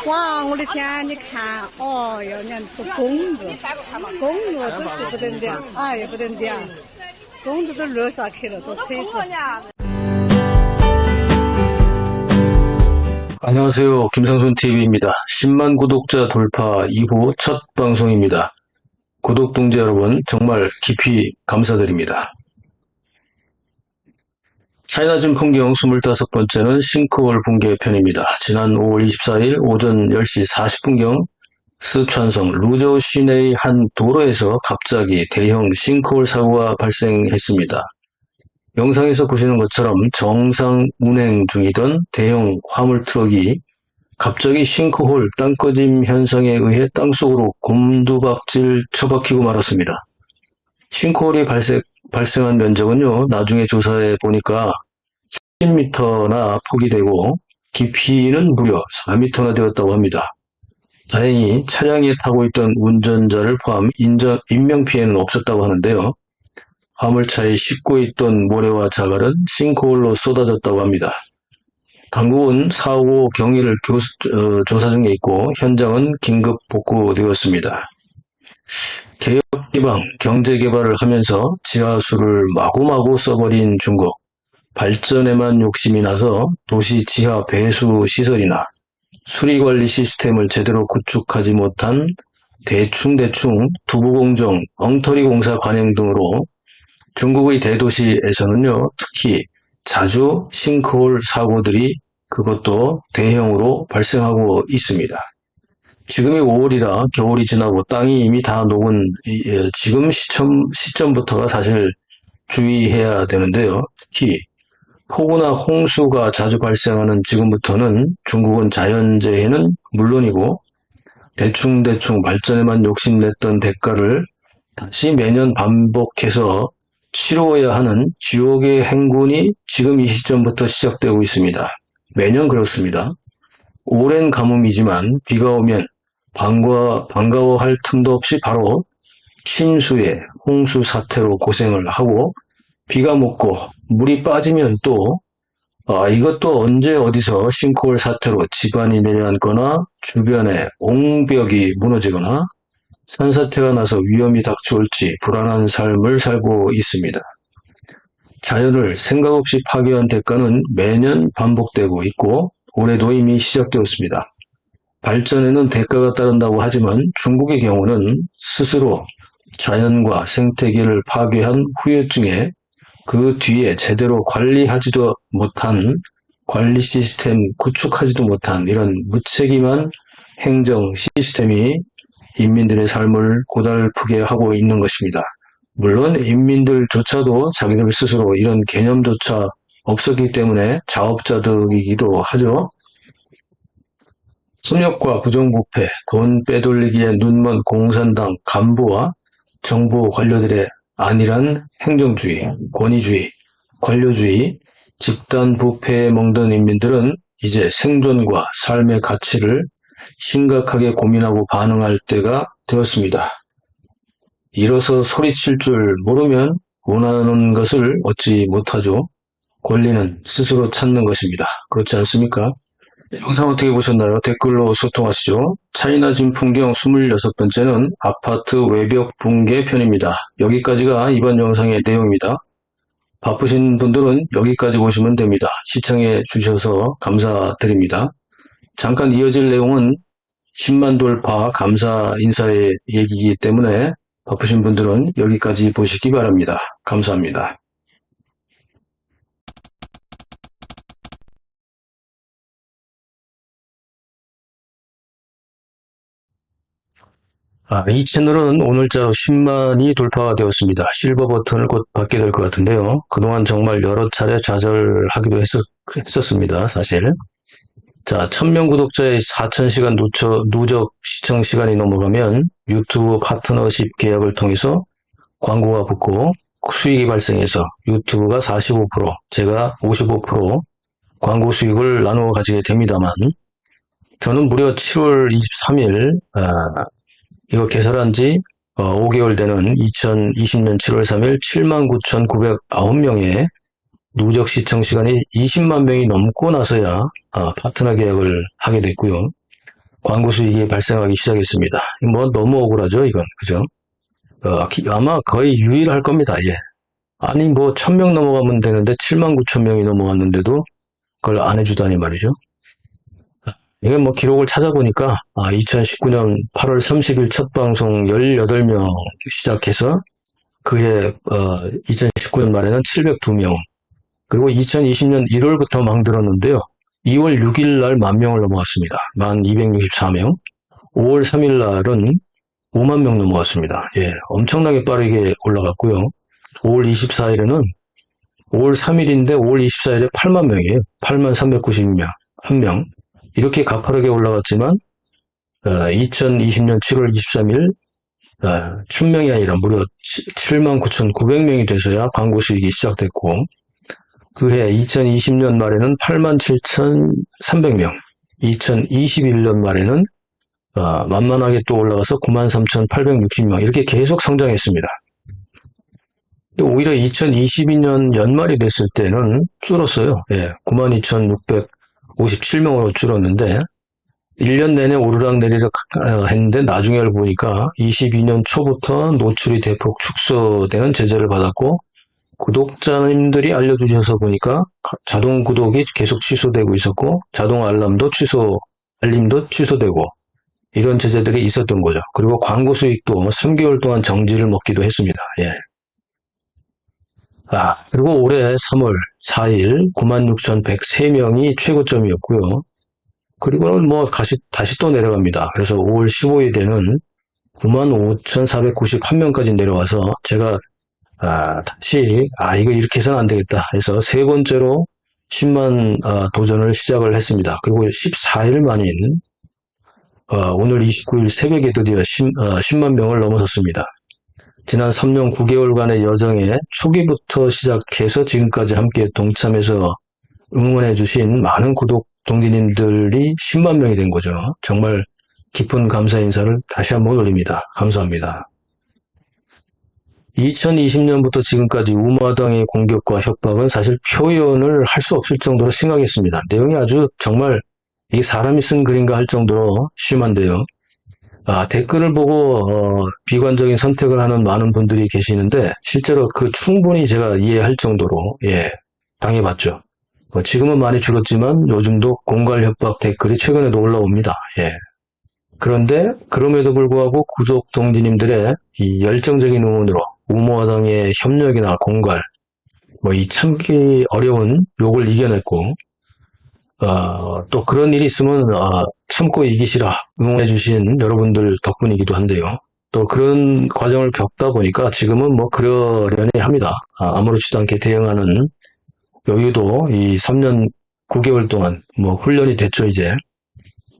哇，我的天！你看，哦哟，你看这公子，公子真是不得了，哎呀不得了，公子都乐下去了，都吹死。 안녕하세요. 김상순 TV입니다. 10만 구독자 돌파 이후 첫 방송입니다. 구독 동지 여러분 정말 깊이 감사드립니다. 차이나즘 풍경 25번째는 싱크홀 붕괴 편입니다. 지난 5월 24일 오전 10시 40분경 스촨성 루저우 시내의 한 도로에서 갑자기 대형 싱크홀 사고가 발생했습니다. 영상에서 보시는 것처럼 정상 운행 중이던 대형 화물 트럭이 갑자기 싱크홀 땅꺼짐 현상에 의해 땅속으로 곤두박질 처박히고 말았습니다. 싱크홀이 발생한 면적은요, 나중에 조사해 보니까 10m나 폭이 되고 깊이는 무려 4m나 되었다고 합니다. 다행히 차량에 타고 있던 운전자를 포함 인명피해는 없었다고 하는데요. 화물차에 싣고 있던 모래와 자갈은 싱크홀로 쏟아졌다고 합니다. 당국은 사고 경위를 조사 중에 있고 현장은 긴급 복구되었습니다. 개혁기방 경제개발을 하면서 지하수를 마구마구 써버린 중국. 발전에만 욕심이 나서 도시 지하 배수 시설이나 수리관리 시스템을 제대로 구축하지 못한 대충 두부공정, 엉터리 공사 관행 등으로 중국의 대도시에서는요, 특히 자주 싱크홀 사고들이 그것도 대형으로 발생하고 있습니다. 지금이 5월이라 겨울이 지나고 땅이 이미 다 녹은 지금 시점부터가 사실 주의해야 되는데요. 특히 폭우나 홍수가 자주 발생하는 지금부터는 중국은 자연재해는 물론이고 대충 발전에만 욕심냈던 대가를 다시 매년 반복해서 치루어야 하는 지옥의 행군이 지금 이 시점부터 시작되고 있습니다. 매년 그렇습니다. 오랜 가뭄이지만 비가 오면 반가워할 틈도 없이 바로 침수에 홍수 사태로 고생을 하고 비가 묵고 물이 빠지면 또 이것도 언제 어디서 싱크홀 사태로 집안이 내려앉거나 주변에 옹벽이 무너지거나 산사태가 나서 위험이 닥쳐올지 불안한 삶을 살고 있습니다. 자연을 생각 없이 파괴한 대가는 매년 반복되고 있고 올해도 이미 시작되었습니다. 발전에는 대가가 따른다고 하지만 중국의 경우는 스스로 자연과 생태계를 파괴한 후유증에 그 뒤에 제대로 관리하지도 못한 관리 시스템 구축하지도 못한 이런 무책임한 행정 시스템이 인민들의 삶을 고달프게 하고 있는 것입니다. 물론 인민들조차도 자기들 스스로 이런 개념조차 없었기 때문에 자업자득이기도 하죠. 섭렵과 부정부패, 돈 빼돌리기에 눈먼 공산당 간부와 정부 관료들의 안일한 행정주의, 권위주의, 관료주의, 집단 부패에 멍든 인민들은 이제 생존과 삶의 가치를 심각하게 고민하고 반응할 때가 되었습니다. 일어서 소리칠 줄 모르면 원하는 것을 얻지 못하죠. 권리는 스스로 찾는 것입니다. 그렇지 않습니까? 영상 어떻게 보셨나요? 댓글로 소통하시죠. 차이나즘 풍경 26번째는 아파트 외벽 붕괴 편입니다. 여기까지가 이번 영상의 내용입니다. 바쁘신 분들은 여기까지 보시면 됩니다. 시청해 주셔서 감사드립니다. 잠깐 이어질 내용은 10만 돌파 감사 인사의 얘기이기 때문에 바쁘신 분들은 여기까지 보시기 바랍니다. 감사합니다. 이 채널은 오늘자로 10만이 돌파가 되었습니다. 실버 버튼을 곧 받게 될 것 같은데요. 그동안 정말 여러 차례 좌절하기도 했었습니다. 사실. 자, 1000명 구독자의 4000시간 누적 시청 시간이 넘어가면 유튜브 파트너십 계약을 통해서 광고가 붙고 수익이 발생해서 유튜브가 45%, 제가 55% 광고 수익을 나누어 가지게 됩니다만 저는 무려 7월 23일 이거 개설한 지 5개월 되는 2020년 7월 3일 79,909명의 누적 시청 시간이 20만 명이 넘고 나서야 파트너 계약을 하게 됐고요. 광고 수익이 발생하기 시작했습니다. 뭐 너무 억울하죠, 이건. 그죠? 아마 거의 유일할 겁니다. 예. 아니 뭐 1000명 넘어가면 되는데 7만 9천 명이 넘어갔는데도 그걸 안 해주다니 말이죠. 이게 뭐 기록을 찾아보니까 2019년 8월 30일 첫 방송 18명 시작해서 그해 2019년 말에는 702명, 그리고 2020년 1월부터 망들었는데요. 2월 6일 날 10,000명을 넘어갔습니다. 1264명. 5월 3일 날은 5만 명 넘어갔습니다. 예, 엄청나게 빠르게 올라갔고요. 5월 24일에는 5월 3일인데 5월 24일에 8만 명이에요. 8만 396명, 1명. 이렇게 가파르게 올라갔지만 2020년 7월 23일 1000명이 아니라 무려 79,900명이 돼서야 광고 수익이 시작됐고, 그해 2020년 말에는 87,300명, 2021년 말에는 만만하게 또 올라가서 93,860명, 이렇게 계속 성장했습니다. 오히려 2022년 연말이 됐을 때는 줄었어요. 예, 92,657명으로 줄었는데 1년 내내 오르락내리락 했는데 나중에 알고 보니까 22년 초부터 노출이 대폭 축소되는 제재를 받았고, 구독자님들이 알려주셔서 보니까 자동 구독이 계속 취소되고 있었고, 자동 알림도 취소되고, 이런 제재들이 있었던 거죠. 그리고 광고 수익도 3개월 동안 정지를 먹기도 했습니다. 예. 그리고 올해 3월 4일 96,103명이 최고점이었고요. 그리고는 뭐 다시 또 내려갑니다. 그래서 5월 15일에는 95,491명까지 내려와서 제가 다시 이거 이렇게 해서는 안 되겠다 해서 세 번째로 10만 도전을 시작을 했습니다. 그리고 14일 만인 오늘 29일 새벽에 드디어 10만 명을 넘어섰습니다. 지난 3년 9개월간의 여정에 초기부터 시작해서 지금까지 함께 동참해서 응원해주신 많은 구독 동지님들이 10만 명이 된 거죠. 정말 깊은 감사 인사를 다시 한번 올립니다. 감사합니다. 2020년부터 지금까지 우마당의 공격과 협박은 사실 표현을 할 수 없을 정도로 심각했습니다. 내용이 아주 정말 이 사람이 쓴 글인가 할 정도로 심한데요. 댓글을 보고 비관적인 선택을 하는 많은 분들이 계시는데 실제로 충분히 제가 이해할 정도로 당해봤죠. 지금은 많이 줄었지만 요즘도 공갈 협박 댓글이 최근에도 올라옵니다. 그런데 그럼에도 불구하고 구독 동지님들의 이 열정적인 응원으로 우모화당의 협력이나 공갈, 이 참기 어려운 욕을 이겨냈고, 또 그런 일이 있으면 참고 이기시라 응원해주신 여러분들 덕분이기도 한데요. 또 그런 과정을 겪다 보니까 지금은 뭐 그러려니 합니다. 아무렇지도 않게 대응하는 여유도 이 3년 9개월 동안 훈련이 됐죠, 이제.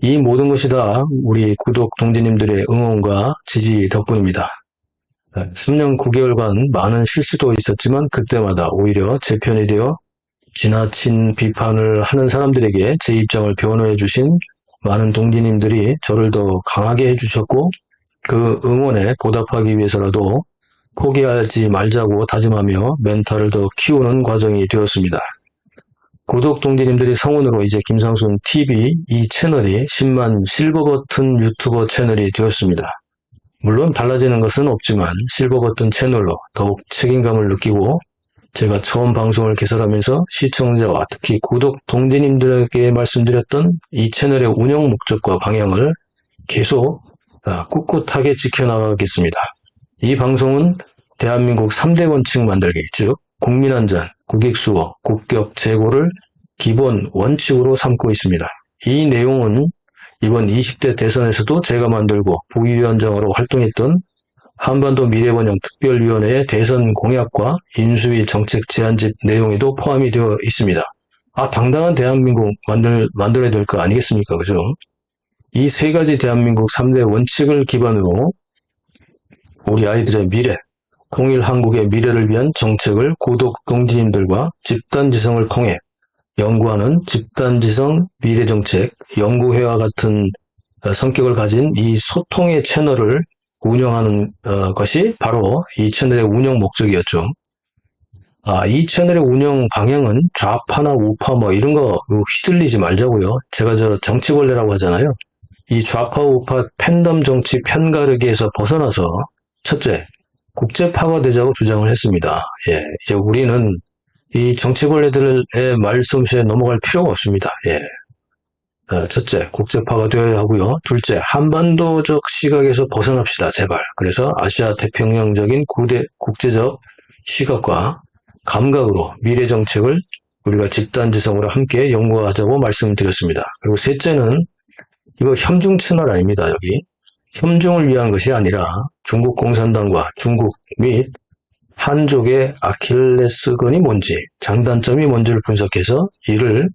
이 모든 것이 다 우리 구독 동지님들의 응원과 지지 덕분입니다. 3년 9개월간 많은 실수도 있었지만 그때마다 오히려 제 편이 되어 지나친 비판을 하는 사람들에게 제 입장을 변호해 주신 많은 동지님들이 저를 더 강하게 해주셨고, 그 응원에 보답하기 위해서라도 포기하지 말자고 다짐하며 멘탈을 더 키우는 과정이 되었습니다. 구독 동지님들이 성원으로 이제 김상순 TV 이 채널이 10만 실버 버튼 유튜버 채널이 되었습니다. 물론 달라지는 것은 없지만 실버 버튼 채널로 더욱 책임감을 느끼고, 제가 처음 방송을 개설하면서 시청자와 특히 구독 동지님들에게 말씀드렸던 이 채널의 운영 목적과 방향을 계속 꿋꿋하게 지켜나가겠습니다. 이 방송은 대한민국 3대 원칙 만들기, 즉 국민안전, 국익수호, 국격 제고를 기본 원칙으로 삼고 있습니다. 이 내용은 이번 20대 대선에서도 제가 만들고 부위원장으로 활동했던 한반도 미래번영 특별위원회의 대선 공약과 인수위 정책 제안집 내용에도 포함이 되어 있습니다. 당당한 대한민국 만들어야 될 거 아니겠습니까? 그죠? 이 세 가지 대한민국 3대 원칙을 기반으로 우리 아이들의 미래, 통일 한국의 미래를 위한 정책을 구독 동지님들과 집단지성을 통해 연구하는 집단지성 미래정책 연구회와 같은 성격을 가진 이 소통의 채널을 운영하는 것이 바로 이 채널의 운영 목적이었죠. 이 채널의 운영 방향은 좌파나 우파 이런 거 휘둘리지 말자고요. 제가 정치벌레라고 하잖아요. 이 좌파 우파 팬덤 정치 편가르기에서 벗어나서 첫째, 국제파가 되자고 주장을 했습니다. 예, 이제 우리는 이 정치권리들의 말솜씨에 넘어갈 필요가 없습니다. 예. 첫째, 국제파가 되어야 하고요. 둘째, 한반도적 시각에서 벗어납시다, 제발. 그래서 아시아 태평양적인 국제적 시각과 감각으로 미래 정책을 우리가 집단지성으로 함께 연구하자고 말씀드렸습니다. 그리고 셋째는 이거 협중 채널 아닙니다, 여기. 협중을 위한 것이 아니라 중국 공산당과 중국 및 한족의 아킬레스건이 뭔지, 장단점이 뭔지를 분석해서 이를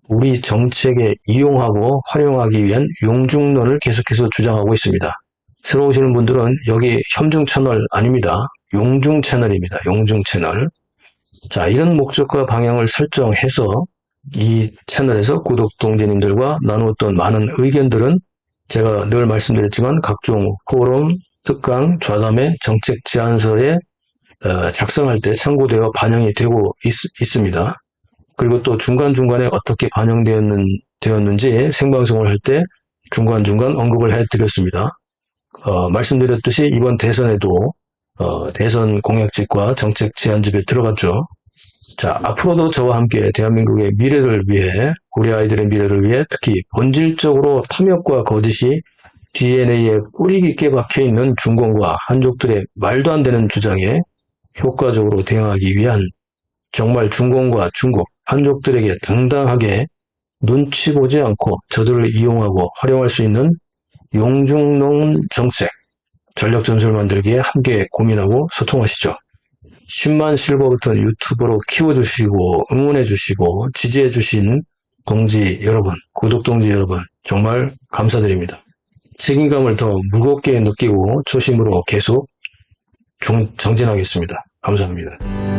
우리 정책에 이용하고 활용하기 위한 용중론을 계속해서 주장하고 있습니다. 새로 오시는 분들은 여기 협중 채널 아닙니다. 용중 채널입니다. 용중 채널. 자, 이런 목적과 방향을 설정해서 이 채널에서 구독동지님들과 나누었던 많은 의견들은 제가 늘 말씀드렸지만 각종 포럼, 특강, 좌담회, 정책 제안서에 작성할 때 참고되어 반영이 되고 있습니다. 그리고 또 중간중간에 어떻게 반영되었는지 생방송을 할 때 중간중간 언급을 해드렸습니다. 말씀드렸듯이 이번 대선에도 대선 공약집과 정책 제안집에 들어갔죠. 자, 앞으로도 저와 함께 대한민국의 미래를 위해, 우리 아이들의 미래를 위해 특히 본질적으로 탐욕과 거짓이 DNA에 뿌리 깊게 박혀있는 중공과 한족들의 말도 안 되는 주장에 효과적으로 대응하기 위한 정말 중공과 중국, 한족들에게 당당하게 눈치 보지 않고 저들을 이용하고 활용할 수 있는 용중론 정책, 전략 전술 만들기에 함께 고민하고 소통하시죠. 10만 실버 버튼 유튜버로 키워주시고 응원해주시고 지지해주신 동지 여러분, 구독 동지 여러분 정말 감사드립니다. 책임감을 더 무겁게 느끼고 초심으로 계속 정진하겠습니다. 감사합니다.